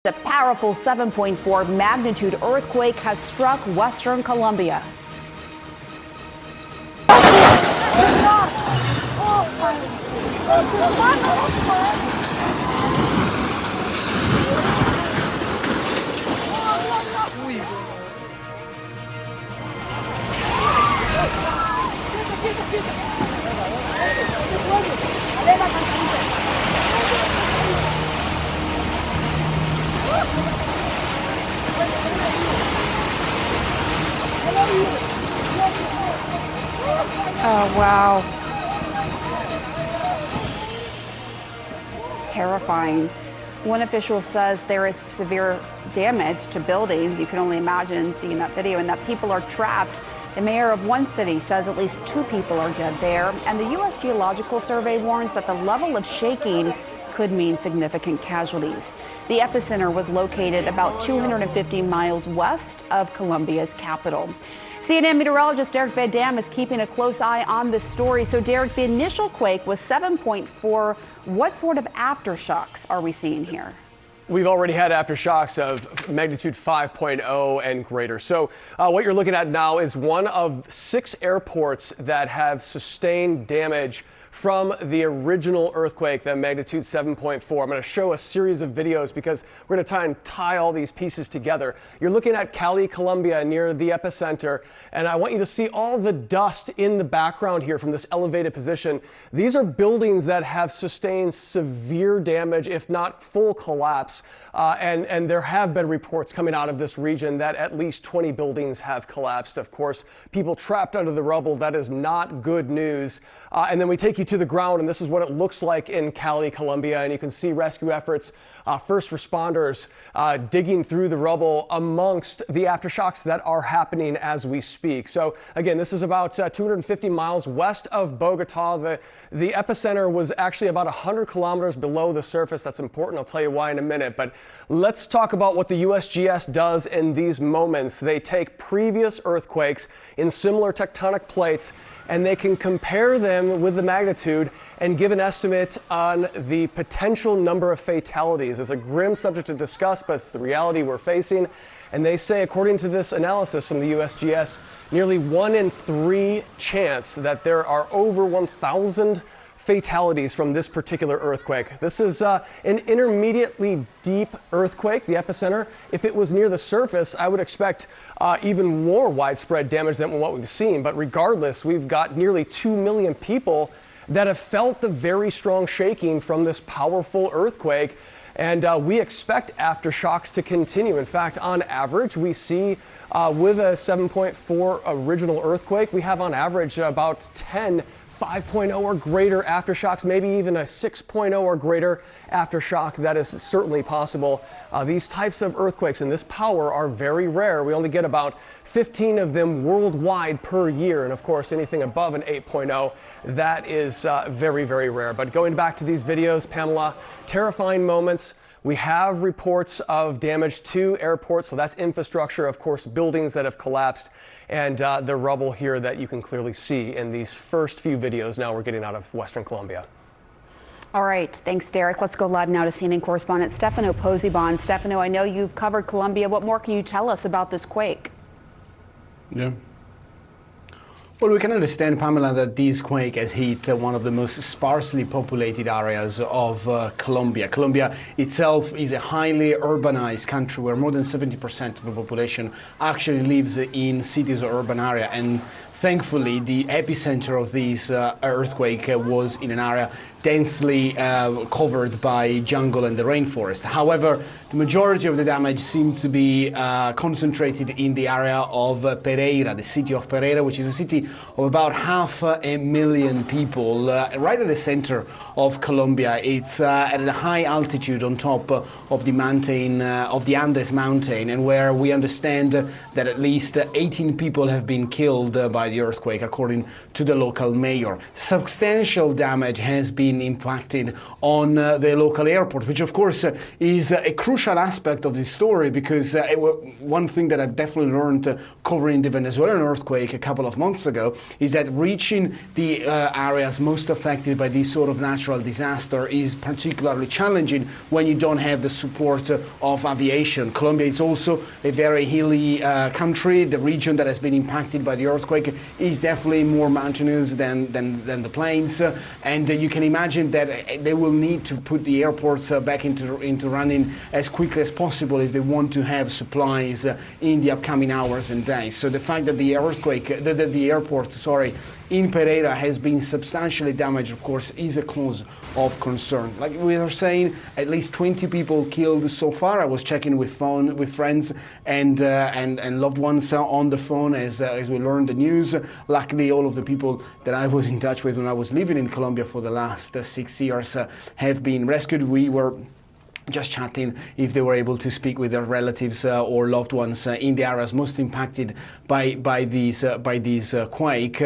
A powerful 7.4 magnitude earthquake has struck western Colombia. Oh, wow. Terrifying. One official says there is severe damage to buildings. You can only imagine seeing that video, and that people are trapped. The mayor of one city says at least 2 people are dead there. And the U.S. Geological Survey warns that the level of shaking could mean significant casualties. The epicenter was located about 250 miles west of Colombia's capital. CNN meteorologist Derek Van Dam is keeping a close eye on this story. So, Derek, the initial quake was 7.4. What sort of aftershocks are we seeing here? We've already had aftershocks of magnitude 5.0 and greater. So what you're looking at now is one of 6 airports that have sustained damage from the original earthquake, that magnitude 7.4. I'm going to show a series of videos because we're going to try and tie all these pieces together. You're looking at Cali, Colombia, near the epicenter, and I want you to see all the dust in the background here from this elevated position. These are buildings that have sustained severe damage, if not full collapse. And there have been reports coming out of this region that at least 20 buildings have collapsed. Of course, people trapped under the rubble. That is not good news. And then we take you to the ground, and this is what it looks like in Cali, Colombia. And you can see rescue efforts, first responders digging through the rubble amongst the aftershocks that are happening as we speak. So again, this is about 250 miles west of Bogota. The epicenter was actually about 100 kilometers below the surface. That's important. I'll tell you why in a minute. But let's talk about what the USGS does in these moments. They take previous earthquakes in similar tectonic plates, and they can compare them with the magnitude and give an estimate on the potential number of fatalities. It's a grim subject to discuss, but it's the reality we're facing. And they say, according to this analysis from the USGS, nearly 1 in 3 chance that there are over 1,000 fatalities from this particular earthquake. This is an intermediately deep earthquake, the epicenter. If it was near the surface, I would expect even more widespread damage than what we've seen. But regardless, we've got nearly 2 million people that have felt the very strong shaking from this powerful earthquake. And we expect aftershocks to continue. In fact, on average, we see with a 7.4 original earthquake, we have on average about 10 5.0 or greater aftershocks, maybe even a 6.0 or greater aftershock. That is certainly possible. These types of earthquakes and this power are very rare. We only get about 15 of them worldwide per year. And of course, anything above an 8.0, that is very, very rare. But going back to these videos, Pamela, terrifying moments. We have reports of damage to airports, so that's infrastructure, of course, buildings that have collapsed, and the rubble here that you can clearly see in these first few videos now we're getting out of Western Colombia. All right, thanks, Derek. Let's go live now to CNN correspondent Stefano Pozzebon. Stefano, I know you've covered Colombia. What more can you tell us about this quake? Yeah. Well, we can understand, Pamela, that this quake has hit one of the most sparsely populated areas of Colombia. Colombia itself is a highly urbanized country where more than 70% of the population actually lives in cities or urban area. And thankfully, the epicenter of this earthquake was in an area densely covered by jungle and the rainforest. However, the majority of the damage seems to be concentrated in the area of Pereira, the city of Pereira, which is a city of about 500,000 people, right at the center of Colombia. It's at a high altitude on top of the mountain, of the Andes mountain, and where we understand that at least 18 people have been killed by the earthquake, according to the local mayor. Substantial damage has been been impacted on the local airport, which of course is a crucial aspect of the story, because one thing that I've definitely learned covering the Venezuelan earthquake a couple of months ago is that reaching the areas most affected by this sort of natural disaster is particularly challenging when you don't have the support of aviation. Colombia is also a very hilly country. The region that has been impacted by the earthquake is definitely more mountainous than the plains, and you can imagine that they will need to put the airports back into running as quickly as possible if they want to have supplies in the upcoming hours and days. So the fact that the airport in Pereira has been substantially damaged, of course, is a cause of concern. Like we are saying, at least 20 people killed so far. I was checking with friends and loved ones on the phone as we learned the news. Luckily, all of the people that I was in touch with when I was living in Colombia for the last 6 years have been rescued. We were just chatting if they were able to speak with their relatives or loved ones in the areas most impacted by these quake.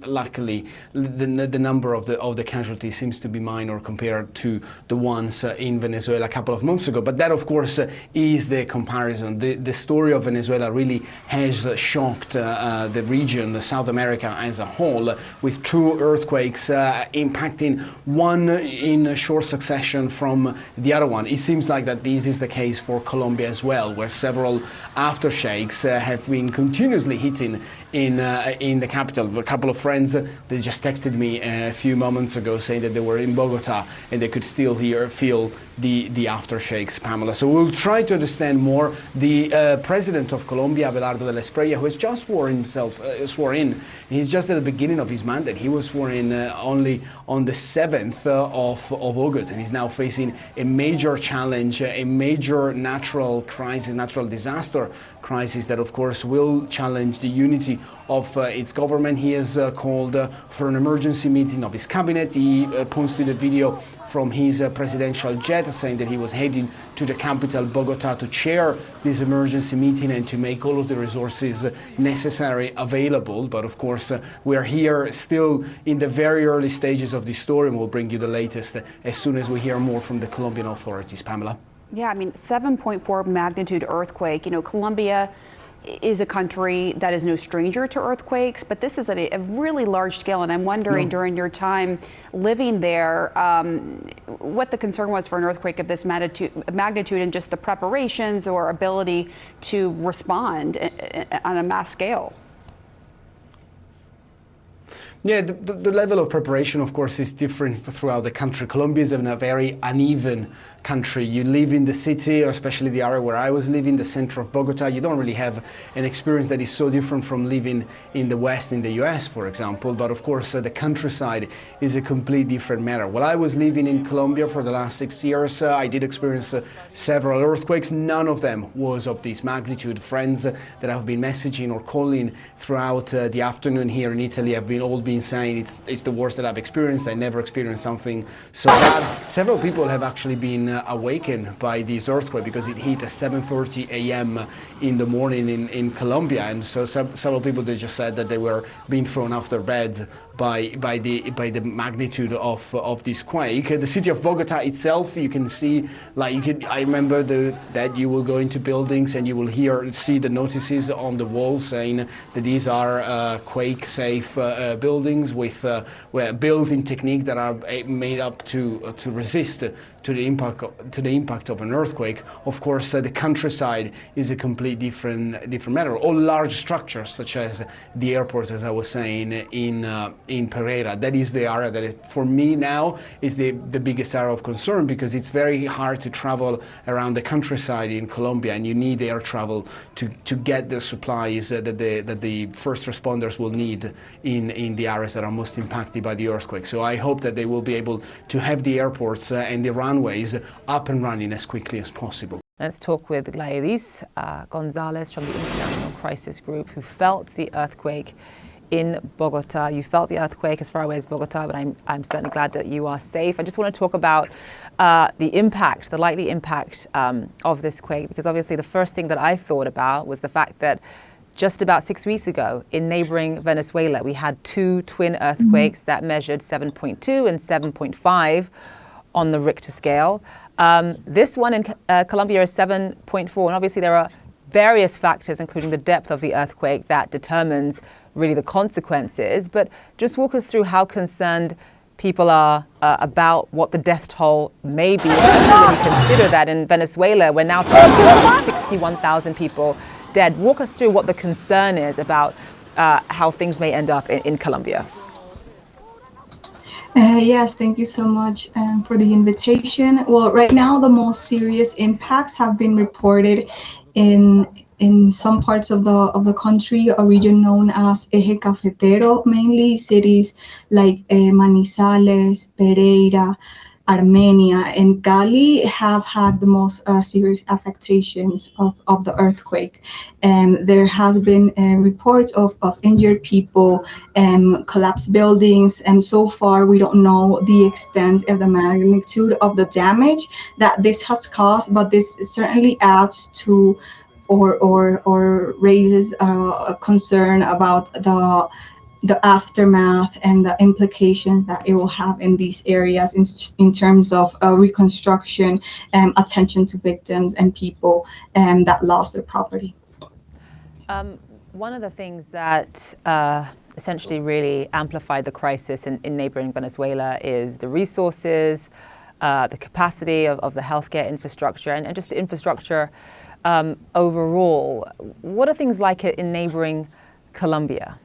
Luckily, the number of the casualties seems to be minor compared to the ones in Venezuela a couple of months ago. But that, of course, is the comparison. The story of Venezuela really has shocked the region, South America as a whole, with 2 earthquakes impacting one in short succession from the other one. It seems like that this is the case for Colombia as well, where several aftershakes have been continuously hitting in the capital. A couple of friends, they just texted me a few moments ago saying that they were in Bogota and they could still feel the aftershakes, Pamela. So we'll try to understand more. The president of Colombia, Abelardo de la Espriella, who has just sworn in, he's just at the beginning of his mandate. He was sworn in only on the 7th of August, and he's now facing a major challenge, a major natural disaster crisis that, of course, will challenge the unity of its government. He has called for an emergency meeting of his cabinet. He posted a video from his presidential jet saying that he was heading to the capital, Bogota, to chair this emergency meeting and to make all of the resources necessary available. But of course, we're here still in the very early stages of this story, and we'll bring you the latest as soon as we hear more from the Colombian authorities. Pamela? Yeah, I mean, 7.4 magnitude earthquake. You know, Colombia is a country that is no stranger to earthquakes, but this is at a really large scale. And I'm wondering, during your time living there, what the concern was for an earthquake of this magnitude and just the preparations or ability to respond on a mass scale. Yeah, the level of preparation, of course, is different throughout the country. Colombia is in a very uneven country. You live in the city, or especially the area where I was living, the center of Bogota. You don't really have an experience that is so different from living in the West, in the US, for example. But of course, the countryside is a completely different matter. While I was living in Colombia for the last 6 years, I did experience several earthquakes. None of them was of this magnitude. Friends that I've been messaging or calling throughout the afternoon here in Italy have been saying it's the worst that I've experienced. I never experienced something so bad. Several people have actually been awakened by this earthquake because it hit at 7:30 a.m. in the morning in Colombia, and so several people, they just said that they were being thrown off their beds by the magnitude of this quake. The city of Bogota itself, you can see, I remember that you will go into buildings and you will see the notices on the wall saying that these are quake safe buildings with built-in technique that are made up to resist to the impact of an earthquake. Of course, the countryside is a completely different matter. All large structures, such as the airport, as I was saying, in Pereira, that is the area that for me now is the biggest area of concern, because it's very hard to travel around the countryside in Colombia, and you need air travel to get the supplies that the first responders will need in the areas that are most impacted by the earthquake. So I hope that they will be able to have the airports and the runways up and running as quickly as possible. Let's talk with Gladys Gonzalez from the International Crisis Group, who felt the earthquake in Bogota. You felt the earthquake as far away as Bogota, but I'm certainly glad that you are safe. I just want to talk about the likely impact of this quake, because obviously the first thing that I thought about was the fact that just about 6 weeks ago in neighboring Venezuela. We had two twin earthquakes that measured 7.2 and 7.5 on the Richter scale. This one in Colombia is 7.4, and obviously there are various factors, including the depth of the earthquake, that determines really the consequences. But just walk us through how concerned people are about what the death toll may be, especially when you consider that in Venezuela we're now talking about 61,000 people dead. Walk us through what the concern is about how things may end up in Colombia. Yes, thank you so much for the invitation. Well, right now the most serious impacts have been reported in some parts of the country, a region known as Eje Cafetero, mainly cities like Manizales, Pereira, Armenia, and Cali have had the most serious affectations of the earthquake. And there has been reports of injured people, collapsed buildings, and so far we don't know the extent of the magnitude of the damage that this has caused, but this certainly adds to or raises a concern about the aftermath and the implications that it will have in these areas in terms of reconstruction and attention to victims and people that lost their property. One of the things that essentially really amplified the crisis in neighboring Venezuela is the resources, the capacity of the healthcare infrastructure, and just the infrastructure overall. What are things like it in neighboring Colombia?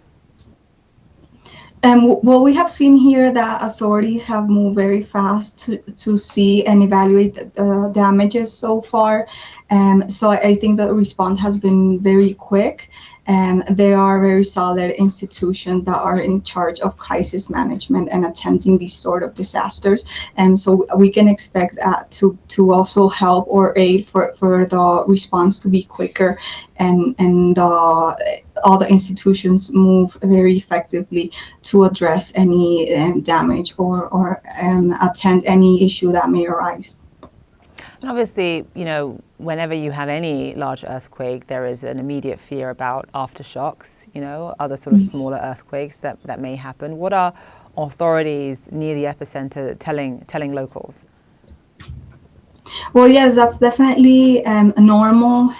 Well, we have seen here that authorities have moved very fast to see and evaluate the damages so far. So I think the response has been very quick. There are very solid institutions that are in charge of crisis management and attending these sort of disasters. And so we can expect that to also help or aid for the response to be quicker, and all the institutions move very effectively to address any damage or attend any issue that may arise. And obviously, you know, whenever you have any large earthquake, there is an immediate fear about aftershocks, you know, other sort of smaller earthquakes that may happen. What are authorities near the epicenter telling locals? Well, yes, that's definitely a normal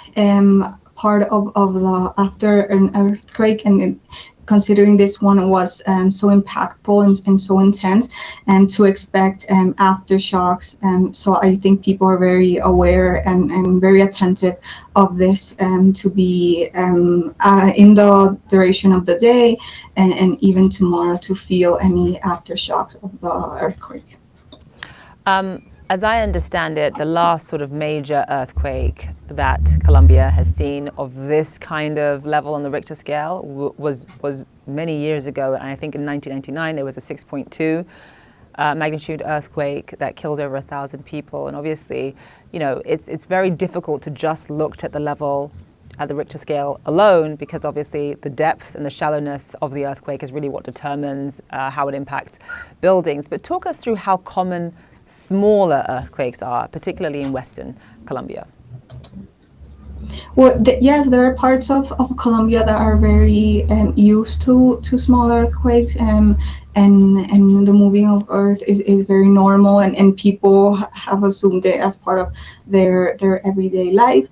part of the after an earthquake, and considering this one was so impactful and so intense, and to expect aftershocks. So I think people are very aware and very attentive of this to be in the duration of the day and even tomorrow to feel any aftershocks of the earthquake. As I understand it, the last sort of major earthquake that Colombia has seen of this kind of level on the Richter scale was many years ago. And I think in 1999, there was a 6.2 magnitude earthquake that killed over 1,000 people. And obviously, you know, it's very difficult to just look at the level at the Richter scale alone, because obviously the depth and the shallowness of the earthquake is really what determines how it impacts buildings. But talk us through how common smaller earthquakes are, particularly in Western Colombia. Well, yes, there are parts of Colombia that are very used to small earthquakes, and the moving of earth is very normal, and people have assumed it as part of their everyday life.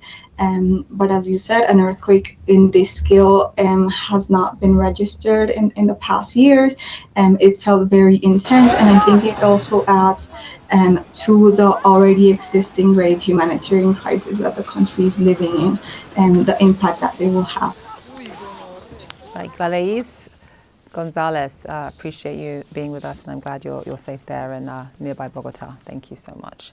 But as you said, an earthquake in this scale has not been registered in the past years. It felt very intense, and I think it also adds to the already existing grave humanitarian crisis that the country is living in, and the impact that they will have. Like Valais Gonzalez, appreciate you being with us, and I'm glad you're safe there and nearby Bogota. Thank you so much.